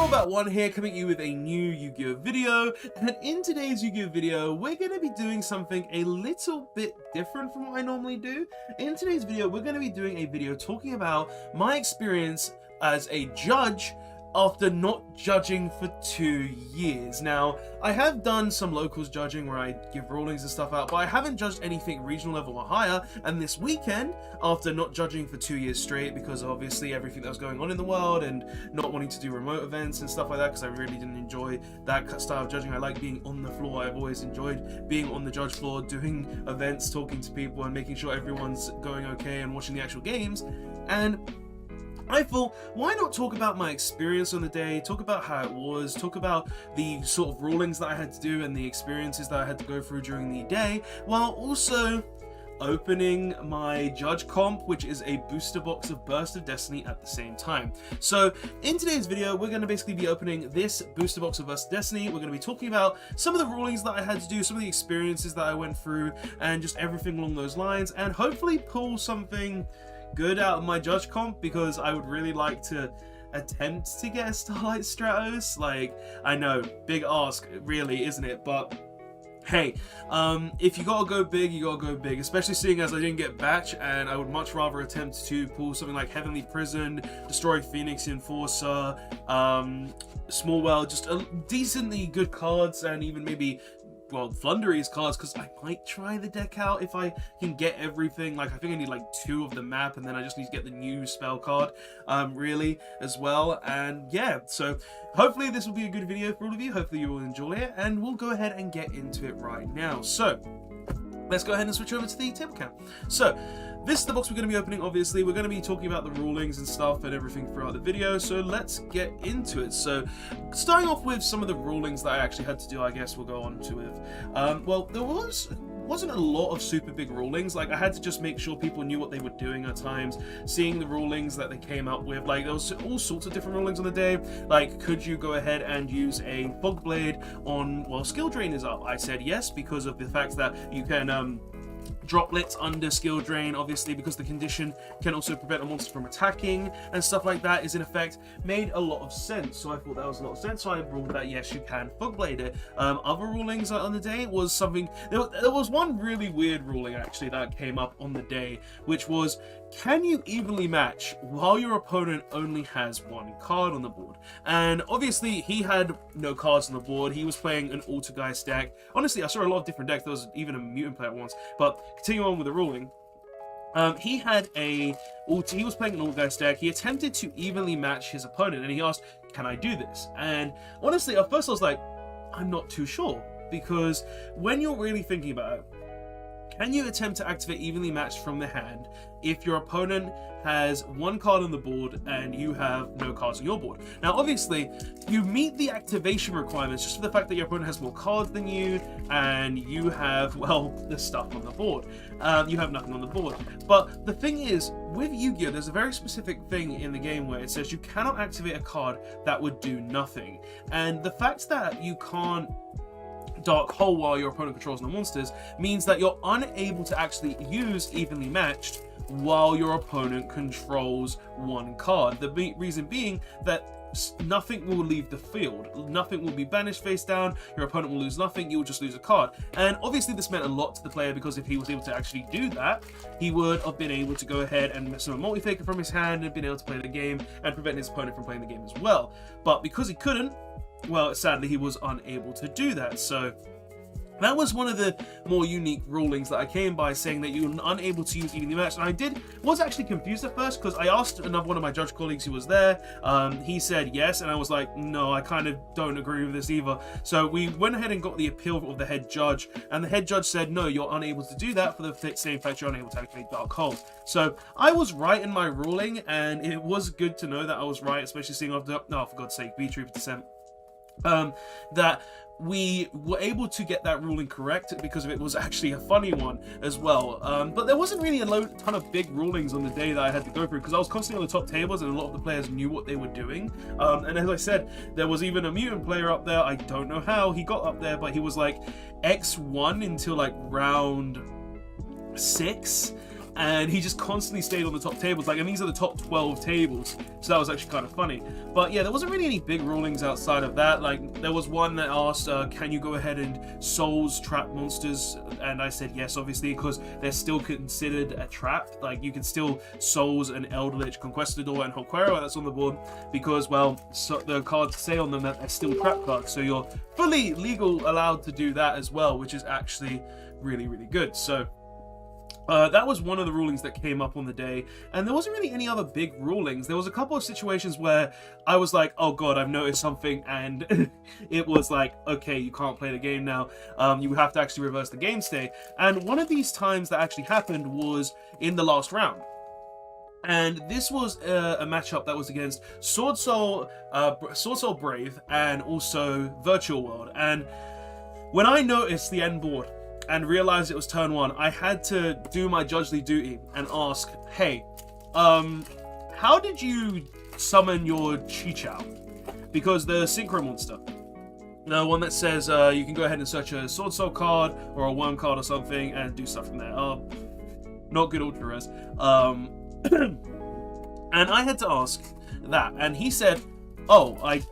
Robot1 here, coming at you with a new Yu-Gi-Oh video, and in today's Yu-Gi-Oh video, we're going to be doing something a little bit different from what I normally do. In today's video, we're going to be doing a video talking about my experience as a judge after not judging for 2 years. Now, I have done some locals judging where I give rulings and stuff out, but I haven't judged anything regional level or higher, and this weekend, after not judging for 2 years straight, because of obviously everything that was going on in the world and not wanting to do remote events and stuff like that, because I really didn't enjoy that style of judging. I like being on the floor. I've always enjoyed being on the judge floor, doing events, talking to people, and making sure everyone's going okay and watching the actual games. And I thought, why not talk about my experience on the day, talk about how it was, talk about the sort of rulings that I had to do and the experiences that I had to go through during the day, while also opening my judge comp, which is a booster box of Burst of Destiny at the same time. So in today's video, we're going to basically be opening this booster box of Burst of Destiny. We're going to be talking about some of the rulings that I had to do, some of the experiences that I went through, and just everything along those lines, and hopefully pull something good out of my judge comp, because I would really like to attempt to get a Starlight Stratos. Like, I know, big ask really, isn't it? But hey, if you gotta go big, you gotta go big, especially seeing as I didn't get Batch, and I would much rather attempt to pull something like Heavenly Prison, Destroy Phoenix Enforcer, Small World, just a decently good cards, and even maybe, well, Flundery's cards, because I might try the deck out if I can get everything. Like, I think I need like 2 of the map, and then I just need to get the new spell card, really, as well. And yeah, so hopefully this will be a good video for all of you. Hopefully you will enjoy it, and we'll go ahead and get into it right now. So let's go ahead and switch over to the table cam. So this is the box we're going to be opening. Obviously, we're going to be talking about the rulings and stuff and everything throughout the video, so let's get into it. So starting off with some of the rulings that I actually had to do, I guess we'll go on to with. Well, there wasn't a lot of super big rulings. Like, I had to just make sure people knew what they were doing at times, seeing the rulings that they came up with. Like, there was all sorts of different rulings on the day. Like, could you go ahead and use a Fog Blade on while Skill Drain is up? I said yes, because of the fact that you can droplets under Skill Drain, obviously, because the condition can also prevent a monster from attacking and stuff like that is in effect, made a lot of sense. So I thought that was a lot of sense, so I ruled that yes, you can Fog Blade it. Other rulings on the day was something, there was one really weird ruling actually that came up on the day, which was, can you evenly match while your opponent only has 1 card on the board? And obviously he had no cards on the board. He was playing an Altergeist deck. Honestly, I saw a lot of different decks. There was even a Mutant player once, but continue on with the ruling. He was playing an Altergeist deck. He attempted to evenly match his opponent, and he asked, can I do this? And honestly, at first I was like, I'm not too sure, because when you're really thinking about it, can you attempt to activate evenly matched from the hand if your opponent has 1 card on the board and you have no cards on your board? Now, obviously, you meet the activation requirements just for the fact that your opponent has more cards than you and you have, well, the stuff on the board. You have nothing on the board. But the thing is, with Yu-Gi-Oh, there's a very specific thing in the game where it says you cannot activate a card that would do nothing. And the fact that you can't Dark Hole while your opponent controls no monsters means that you're unable to actually use evenly matched while your opponent controls 1 card. The reason being that nothing will leave the field, nothing will be banished face down, your opponent will lose nothing, you will just lose a card. And obviously this meant a lot to the player, because if he was able to actually do that, he would have been able to go ahead and summon a Multi-Faker from his hand and been able to play the game and prevent his opponent from playing the game as well. But because he couldn't, well, sadly, he was unable to do that. So that was one of the more unique rulings that I came by, saying that you were unable to use evenly matched. And I was actually confused at first, because I asked another one of my judge colleagues who was there. He said yes, and I was like, no, I kind of don't agree with this either. So we went ahead and got the appeal of the head judge, and the head judge said, no, you're unable to do that for the same fact you're unable to activate Dark Hole. So I was right in my ruling, and it was good to know that I was right, especially seeing after, no, for God's sake, B-Trooper Descent. That we were able to get that ruling correct because it was actually a funny one as well. But there wasn't really a ton of big rulings on the day that I had to go through, because I was constantly on the top tables and a lot of the players knew what they were doing. And as I said, there was even a Mutant player up there. I don't know how he got up there, but he was like X1 until like round 6. and he just constantly stayed on the top tables, like, and these are the top 12 tables, so that was actually kind of funny. But yeah, there wasn't really any big rulings outside of that. Like, there was one that asked, can you go ahead and souls trap monsters, and I said yes, obviously, because they're still considered a trap. Like, you can still souls an Eldritch, Conquistador, and Hulquero that's on the board, because, well, so the cards say on them that they're still trap cards, so you're fully legal allowed to do that as well, which is actually really, really good. So that was one of the rulings that came up on the day, and there wasn't really any other big rulings. There was a couple of situations where I was like, oh god, I've noticed something, and it was like, okay, you can't play the game now. You have to actually reverse the game state. And one of these times that actually happened was in the last round. And this was a matchup that was against Sword Soul Brave and also Virtual World. And when I noticed the end board and realized it was turn 1, I had to do my judgely duty and ask, hey, how did you summon your Chichao? Because the Synchro monster, the one that says you can go ahead and search a Sword Soul card or a Worm card or something and do stuff from there. Not good Ultra Res. And I had to ask that, and he said, and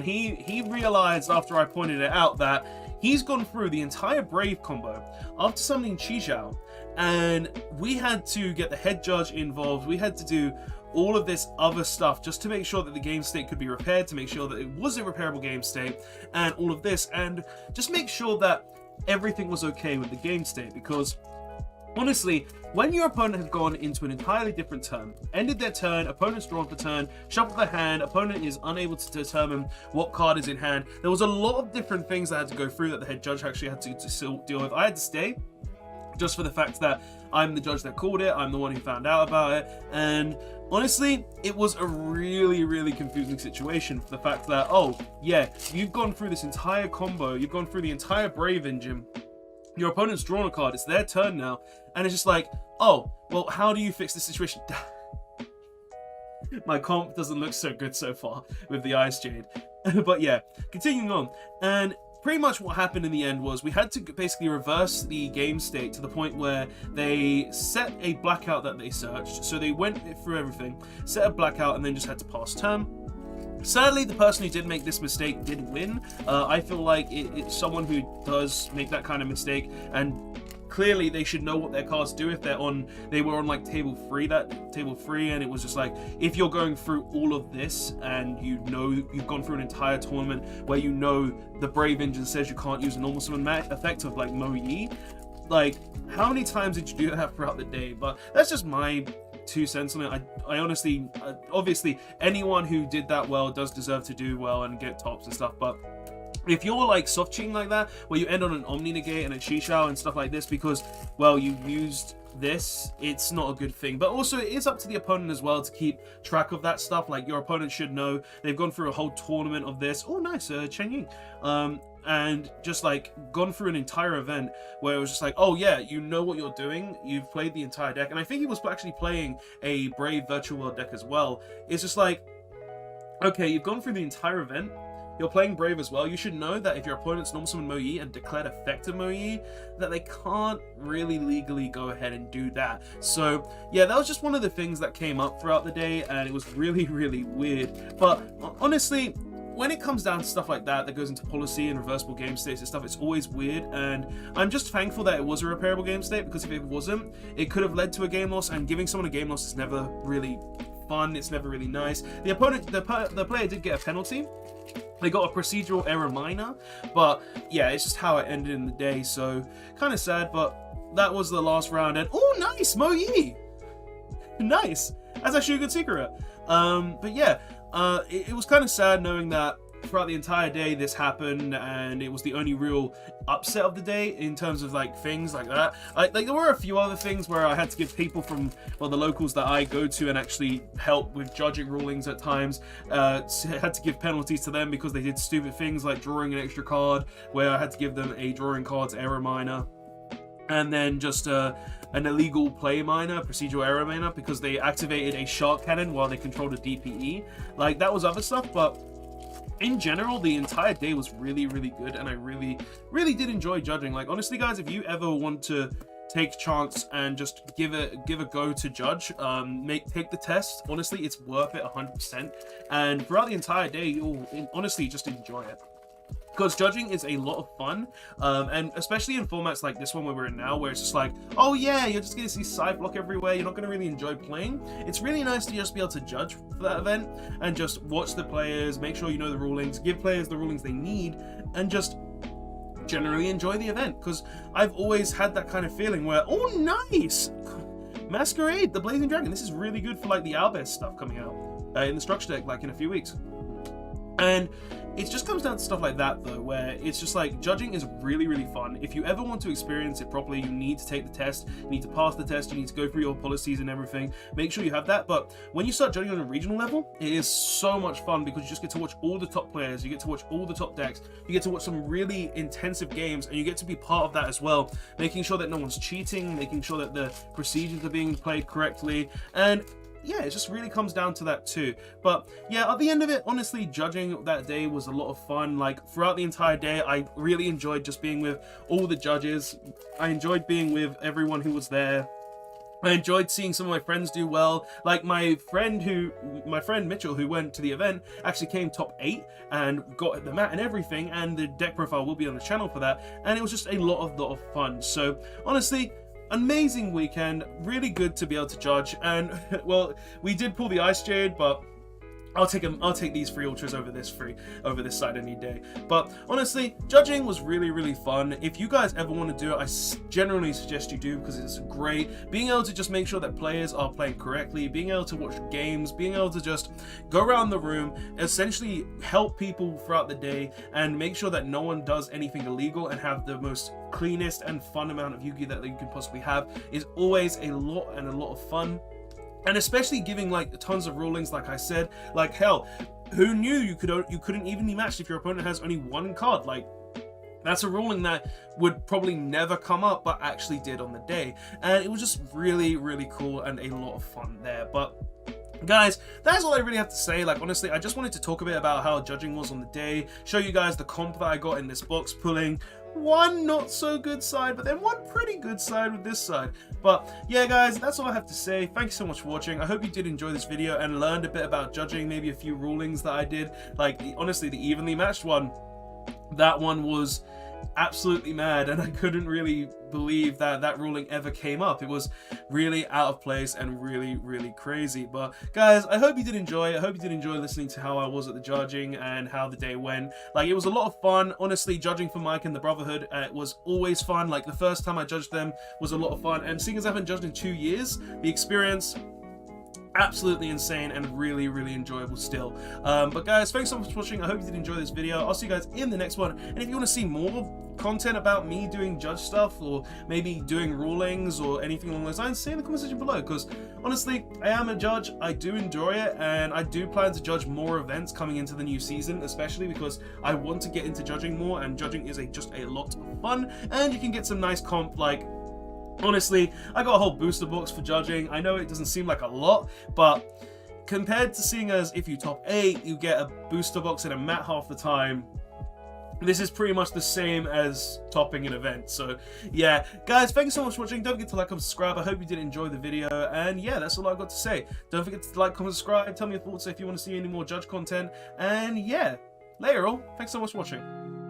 he realized after I pointed it out that he's gone through the entire Brave combo after summoning Chichao, and we had to get the head judge involved. We had to do all of this other stuff just to make sure that the game state could be repaired, to make sure that it was a repairable game state, and all of this, and just make sure that everything was okay with the game state. Because honestly, when your opponent has gone into an entirely different turn, ended their turn, opponent's drawn for turn, shuffled their hand, opponent is unable to determine what card is in hand, there was a lot of different things that had to go through that the head judge actually had to deal with. I had to stay, just for the fact that I'm the judge that called it, I'm the one who found out about it, and honestly, it was a really, really confusing situation for the fact that, oh, yeah, you've gone through this entire combo, you've gone through the entire Brave engine, your opponent's drawn a card, it's their turn now, and it's just like, oh, well, how do you fix this situation? My comp doesn't look so good so far with the Ice Jade. But yeah, continuing on, and pretty much what happened in the end was we had to basically reverse the game state to the point where they set a blackout that they searched, so they went through everything, set a blackout, and then just had to pass turn. Sadly, the person who did make this mistake did win. I feel like it's someone who does make that kind of mistake, and clearly they should know what their cards do if they were on like table 3, and it was just like, if you're going through all of this and you know you've gone through an entire tournament where you know the Brave engine says you can't use a normal summon effect of like Mo Yi, like how many times did you do that throughout the day? But that's just my 2 cents on it. I honestly, obviously anyone who did that well does deserve to do well and get tops and stuff, but if you're like soft cheating like that, where you end on an Omni Negate and a Chichao and stuff like this because, well, you used this, it's not a good thing. But also it is up to the opponent as well to keep track of that stuff. Like, your opponent should know they've gone through a whole tournament of this. Oh nice, Chen Ying. And just like gone through an entire event where it was just like, oh yeah, you know what you're doing, you've played the entire deck. And I think he was actually playing a Brave Virtual World deck as well. It's just like, okay, you've gone through the entire event, you're playing Brave as well, you should know that if your opponent's normal summon Mo Yi and declared effective Mo Yi, that they can't really legally go ahead and do that. So yeah, that was just one of the things that came up throughout the day, and it was really, really weird. But honestly, when it comes down to stuff like that goes into policy and reversible game states and stuff, it's always weird, and I'm just thankful that it was a repairable game state, because if it wasn't, it could have led to a game loss, and giving someone a game loss is never really fun, it's never really nice. The opponent, the player did get a penalty. They got a procedural error minor, but yeah, it's just how it ended in the day, so kind of sad. But that was the last round, and oh nice, Mo Yi! Nice! That's actually a good secret. But yeah, it was kind of sad knowing that throughout the entire day this happened, and it was the only real upset of the day in terms of like things like that. Like there were a few other things where I had to give people from, well, the locals that I go to and actually help with judging rulings at times, had to give penalties to them because they did stupid things like drawing an extra card, where I had to give them a drawing cards error minor, and then just an illegal play minor, procedural error minor, because they activated a shark cannon while they controlled a DPE. Like, that was other stuff, but in general, the entire day was really, really good, and I really, really did enjoy judging. Like, honestly, guys, if you ever want to take a chance and just give a go to judge. Take the test. Honestly, it's worth it 100%. And throughout the entire day, you'll honestly just enjoy it. Because judging is a lot of fun, and especially in formats like this one where we're in now, where it's just like, oh yeah, you're just going to see side block everywhere, you're not going to really enjoy playing. It's really nice to just be able to judge for that event and just watch the players, make sure you know the rulings, give players the rulings they need, and just generally enjoy the event. Because I've always had that kind of feeling where, oh nice! Masquerade, the Blazing Dragon, this is really good for like the Albert stuff coming out in the structure deck like in a few weeks. And it just comes down to stuff like that though, where it's just like judging is really, really fun. If you ever want to experience it properly, you need to take the test, you need to pass the test, you need to go through your policies and everything. Make sure you have that. But when you start judging on a regional level, it is so much fun because you just get to watch all the top players, you get to watch all the top decks, you get to watch some really intensive games, and you get to be part of that as well, making sure that no one's cheating, making sure that the procedures are being played correctly. And yeah, it just really comes down to that too. But yeah, at the end of it, honestly, judging that day was a lot of fun. Like throughout the entire day, I really enjoyed just being with all the judges. I enjoyed being with everyone who was there. I enjoyed seeing some of my friends do well. Like my friend Mitchell, who went to the event, actually came top 8 and got the mat and everything, and the deck profile will be on the channel for that. And it was just a lot of fun. So honestly, amazing weekend, really good to be able to judge. And well, we did pull the Ice Jade, but I'll take these free ultras over this side any day. But honestly, judging was really, really fun. If you guys ever want to do it, I generally suggest you do, because it's great. Being able to just make sure that players are playing correctly, being able to watch games, being able to just go around the room, essentially help people throughout the day and make sure that no one does anything illegal and have the most cleanest and fun amount of Yu-Gi-Oh that you can possibly have is always a lot of fun. And especially giving like tons of rulings, like I said, like hell, who knew you couldn't evenly match if your opponent has only one card? Like, that's a ruling that would probably never come up, but actually did on the day. And it was just really, really cool and a lot of fun there. But guys, that's all I really have to say. Like, honestly, I just wanted to talk a bit about how judging was on the day, show you guys the comp that I got in this box, pulling one not so good side, but then one pretty good side with this side. But yeah, guys, that's all I have to say. Thank you so much for watching. I hope you did enjoy this video and learned a bit about judging, maybe a few rulings that I did. Like, honestly, the evenly matched one, that one was absolutely mad, and I couldn't really believe that that ruling ever came up. It was really out of place and really, really crazy. But guys, I hope you did enjoy. I hope you did enjoy listening to how I was at the judging and how the day went. Like, it was a lot of fun. Honestly, judging for Mike and the Brotherhood, it was always fun. Like, the first time I judged them was a lot of fun, and seeing as I haven't judged in 2 years, the experience absolutely insane and really, really enjoyable still. But guys, thanks so much for watching. I hope you did enjoy this video. I'll see you guys in the next one. And if you want to see more content about me doing judge stuff, or maybe doing rulings or anything along those lines, say in the comment section below, because honestly, I am a judge, I do enjoy it, and I do plan to judge more events coming into the new season, especially because I want to get into judging more, and judging is just a lot of fun, and you can get some nice comp. Like, honestly, I got a whole booster box for judging. I know it doesn't seem like a lot, but compared to seeing as if you top 8, you get a booster box and a mat half the time, this is pretty much the same as topping an event. So yeah, guys, thank you so much for watching. Don't forget to like, comment, subscribe. I hope you did enjoy the video, and yeah, that's all I've got to say. Don't forget to like, comment, subscribe, tell me your thoughts if you want to see any more judge content, and yeah, later all. Thanks so much for watching.